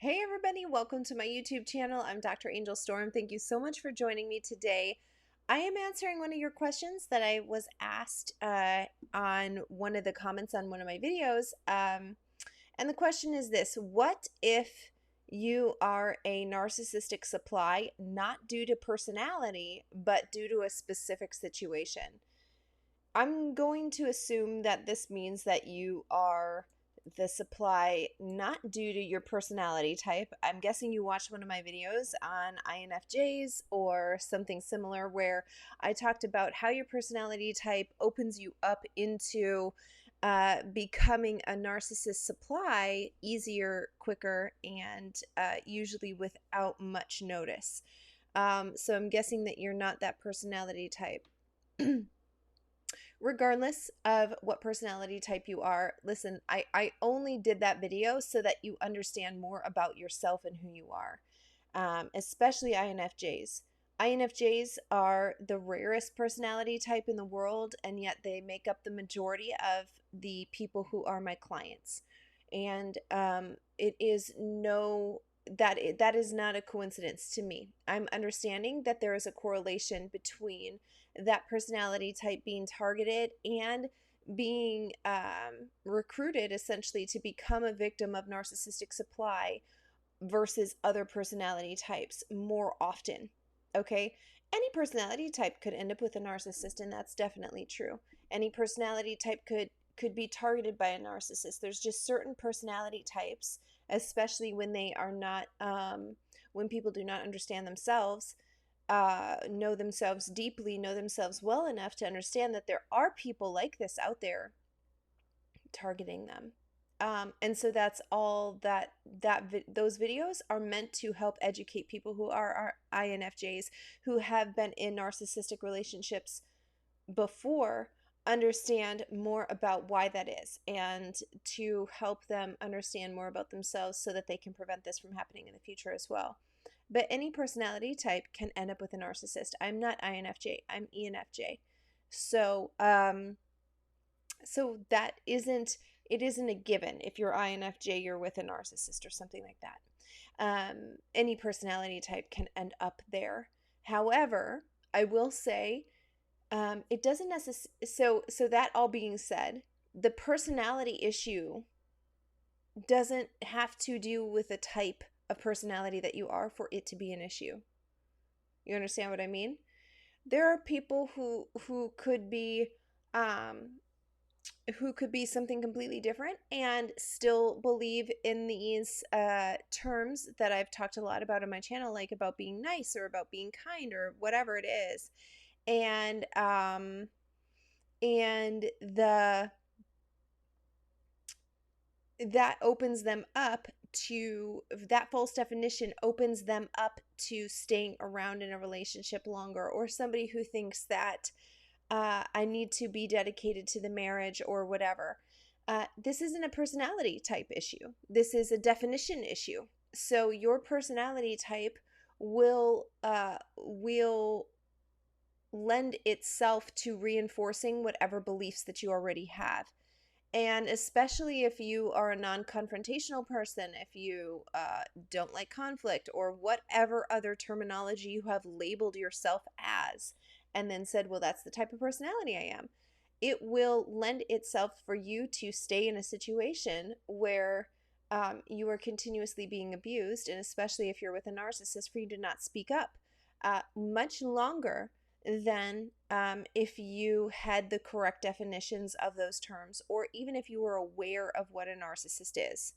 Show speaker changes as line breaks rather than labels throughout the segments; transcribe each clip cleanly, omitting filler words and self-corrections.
Hey everybody, welcome to my YouTube channel. I'm Dr. Angel Storm. Thank you so much for joining me today. I am answering one of your questions that I was asked on one of the comments on one of my videos. And the question is this: what if you are a narcissistic supply, not due to personality, but due to a specific situation? I'm going to assume that this means that you are the supply not due to your personality type. I'm guessing you watched one of my videos on INFJs or something similar where I talked about how your personality type opens you up into becoming a narcissist supply easier, quicker, and usually without much notice. So I'm guessing that you're not that personality type. Regardless of what personality type you are, listen, I only did that video so that you understand more about yourself and who you are, especially INFJs. INFJs are the rarest personality type in the world, and yet they make up the majority of the people who are my clients. And it is no that is not a coincidence to me. I'm understanding that there is a correlation between that personality type being targeted and being recruited essentially to become a victim of narcissistic supply versus other personality types more often. Okay? Any personality type could end up with a narcissist, and that's definitely true. Any personality type could be targeted by a narcissist. There's just certain personality types, especially when they are not when people do not understand themselves, know themselves deeply, know themselves well enough to understand that there are people like this out there targeting them. And so that's all those videos are meant to help educate people who are INFJs who have been in narcissistic relationships before, understand more about why that is, and to help them understand more about themselves so that they can prevent this from happening in the future as well. But any personality type can end up with a narcissist. I'm not INFJ, I'm ENFJ. So, so that isn't it isn't a given. If you're INFJ, you're with a narcissist or something like that. Any personality type can end up there. However, I will say it doesn't necessarily. So that all being said, the personality issue doesn't have to do with the type of personality that you are for it to be an issue. You understand what I mean? There are people um, who could be something completely different and still believe in these terms that I've talked a lot about on my channel, like about being nice or about being kind or whatever it is. And the that opens them up to that false definition opens them up to staying around in a relationship longer, or somebody who thinks that I need to be dedicated to the marriage or whatever. This isn't a personality type issue. This is a definition issue. So your personality type will lend itself to reinforcing whatever beliefs that you already have. And especially if you are a non-confrontational person, if you don't like conflict or whatever other terminology you have labeled yourself as, and then said, well, that's the type of personality I am, it will lend itself for you to stay in a situation where you are continuously being abused, and especially if you're with a narcissist, for you to not speak up much longer than if you had the correct definitions of those terms, or even if you were aware of what a narcissist is.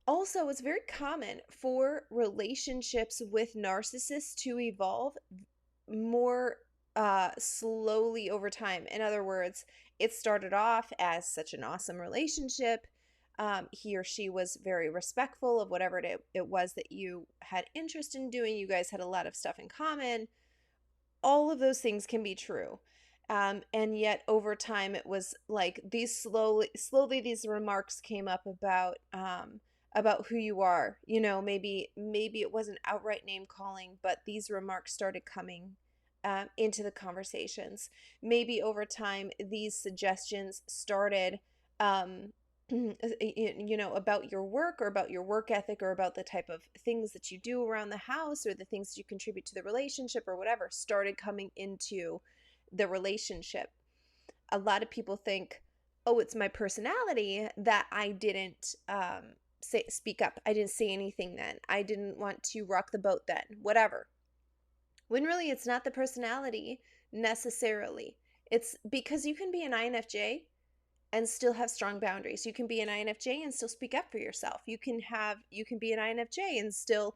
Also, it's very common for relationships with narcissists to evolve more slowly over time. In other words, it started off as such an awesome relationship. He or she was very respectful of whatever it was that you had interest in doing. You guys had a lot of stuff in common. All of those things can be true. And yet over time it was like these slowly these remarks came up about who you are. You know, maybe it wasn't outright name calling, but these remarks started coming into the conversations. Maybe over time these suggestions started about your work or about your work ethic or about the type of things that you do around the house or the things that you contribute to the relationship or whatever started coming into the relationship. A lot of people think, oh, it's my personality that I didn't speak up. I didn't say anything then. I didn't want to rock the boat then, whatever. When really it's not the personality necessarily. It's because you can be an INFJ and still have strong boundaries. You can be an INFJ and still speak up for yourself. You can be an INFJ and still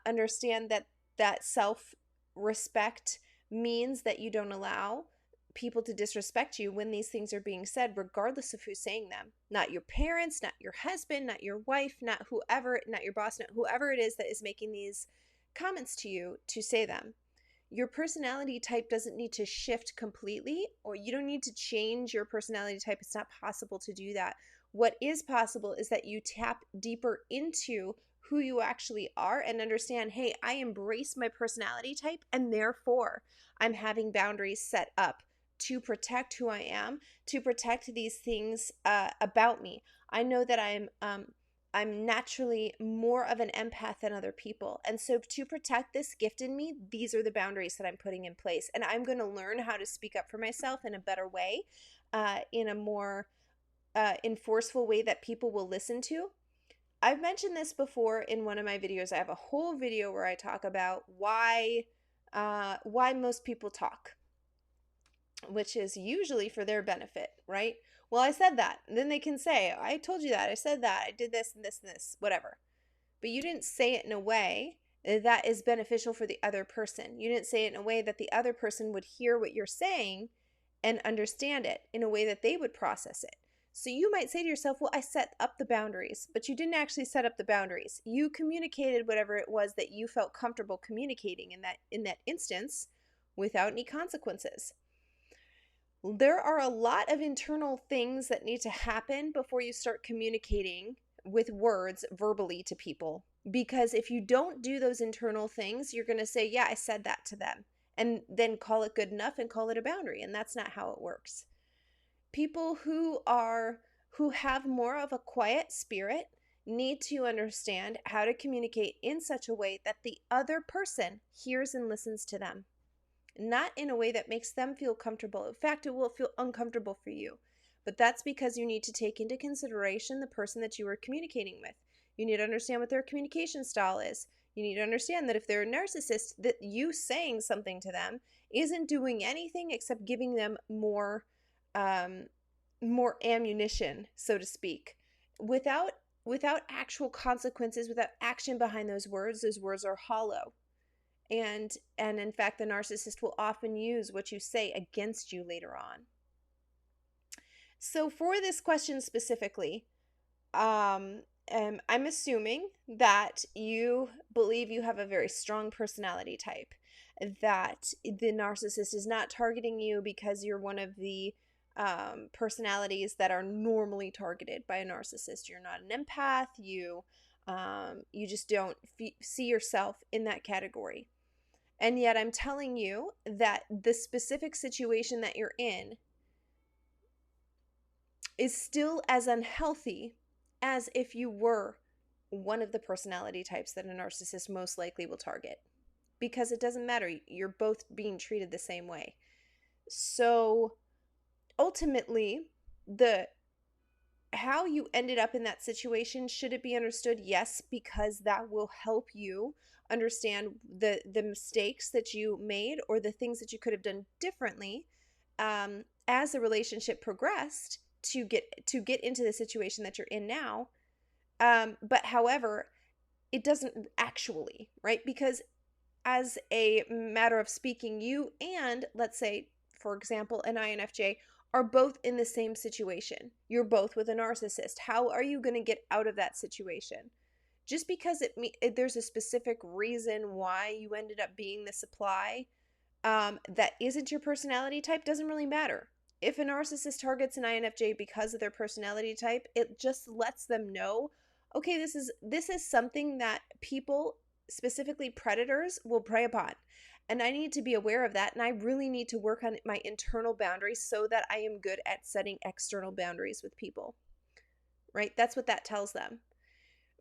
understand that self-respect means that you don't allow people to disrespect you when these things are being said, regardless of who's saying them. Not your parents, not your husband, not your wife, not whoever, not your boss, not whoever it is that is making these comments to you to say them. Your personality type doesn't need to shift completely, or you don't need to change your personality type. It's not possible to do that. What is possible is that you tap deeper into who you actually are and understand, hey, I embrace my personality type, and therefore I'm having boundaries set up to protect who I am, to protect these things about me. I know that I'm naturally more of an empath than other people. And so to protect this gift in me, these are the boundaries that I'm putting in place. And I'm going to learn how to speak up for myself in a better way, in a more enforceful way that people will listen to. I've mentioned this before in one of my videos. I have a whole video where I talk about why most people talk, which is usually for their benefit, right? Well, I said that. And then they can say, I told you that. I said that. I did this and this and this, whatever. But you didn't say it in a way that is beneficial for the other person. You didn't say it in a way that the other person would hear what you're saying and understand it in a way that they would process it. So you might say to yourself, well, I set up the boundaries, but you didn't actually set up the boundaries. You communicated whatever it was that you felt comfortable communicating in that instance without any consequences. There are a lot of internal things that need to happen before you start communicating with words verbally to people. Because if you don't do those internal things, you're going to say, yeah, I said that to them, and then call it good enough and call it a boundary. And that's not how it works. People who have more of a quiet spirit need to understand how to communicate in such a way that the other person hears and listens to them. Not in a way that makes them feel comfortable. In fact, it will feel uncomfortable for you. But that's because you need to take into consideration the person that you are communicating with. You need to understand what their communication style is. You need to understand that if they're a narcissist, that you saying something to them isn't doing anything except giving them more ammunition, so to speak. Without actual consequences, without action behind those words are hollow. And in fact, the narcissist will often use what you say against you later on. So for this question specifically, I'm assuming that you believe you have a very strong personality type, that the narcissist is not targeting you because you're one of the personalities that are normally targeted by a narcissist. You're not an empath. You just don't see yourself in that category. And yet I'm telling you that the specific situation that you're in is still as unhealthy as if you were one of the personality types that a narcissist most likely will target. Because it doesn't matter. You're both being treated the same way. So ultimately, how you ended up in that situation, should it be understood? Yes, because that will help you understand the mistakes that you made or the things that you could have done differently as the relationship progressed to get into the situation that you're in now. But however, it doesn't actually, right? Because as a matter of speaking, you and, let's say, for example, an INFJ are both in the same situation. You're both with a narcissist. How are you going to get out of that situation? Just because there's a specific reason why you ended up being the supply that isn't your personality type doesn't really matter. If a narcissist targets an INFJ because of their personality type, it just lets them know, okay, this is something that people, specifically predators, will prey upon. And I need to be aware of that, and I really need to work on my internal boundaries so that I am good at setting external boundaries with people. right? That's what that tells them.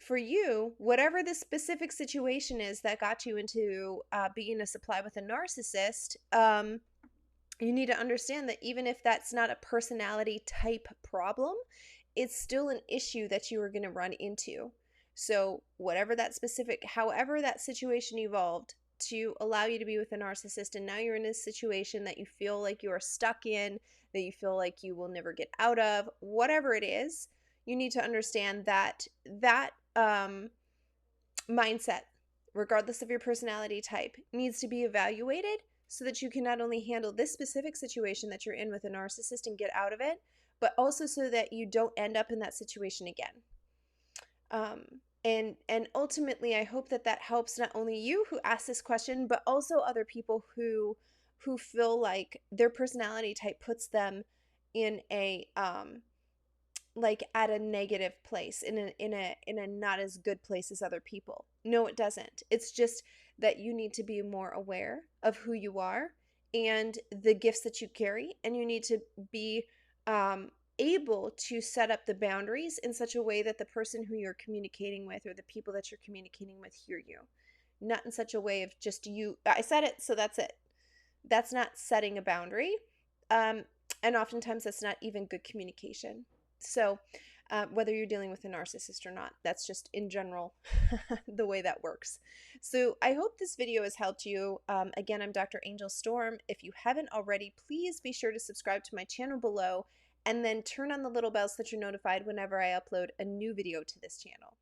For you, whatever the specific situation is that got you into being a supply with a narcissist, you need to understand that even if that's not a personality type problem, it's still an issue that you are going to run into. So, whatever that specific, however that situation evolved to allow you to be with a narcissist, and now you're in a situation that you feel like you are stuck in, that you feel like you will never get out of, whatever it is, you need to understand that mindset, regardless of your personality type, needs to be evaluated so that you can not only handle this specific situation that you're in with a narcissist and get out of it, but also so that you don't end up in that situation again. And ultimately, I hope that that helps not only you who asked this question, but also other people who feel like their personality type puts them in a like at a negative place, in a not as good place as other people. No, it doesn't. It's just that you need to be more aware of who you are and the gifts that you carry, and you need to be able to set up the boundaries in such a way that the person who you're communicating with or the people that you're communicating with hear you, not in such a way of just you, I said it, so that's it. That's not setting a boundary. And oftentimes that's not even good communication. So, whether you're dealing with a narcissist or not, that's just in general the way that works. So, I hope this video has helped you. Again, I'm Dr. Angel Storm. If you haven't already, please be sure to subscribe to my channel below and then turn on the little bell so that you're notified whenever I upload a new video to this channel.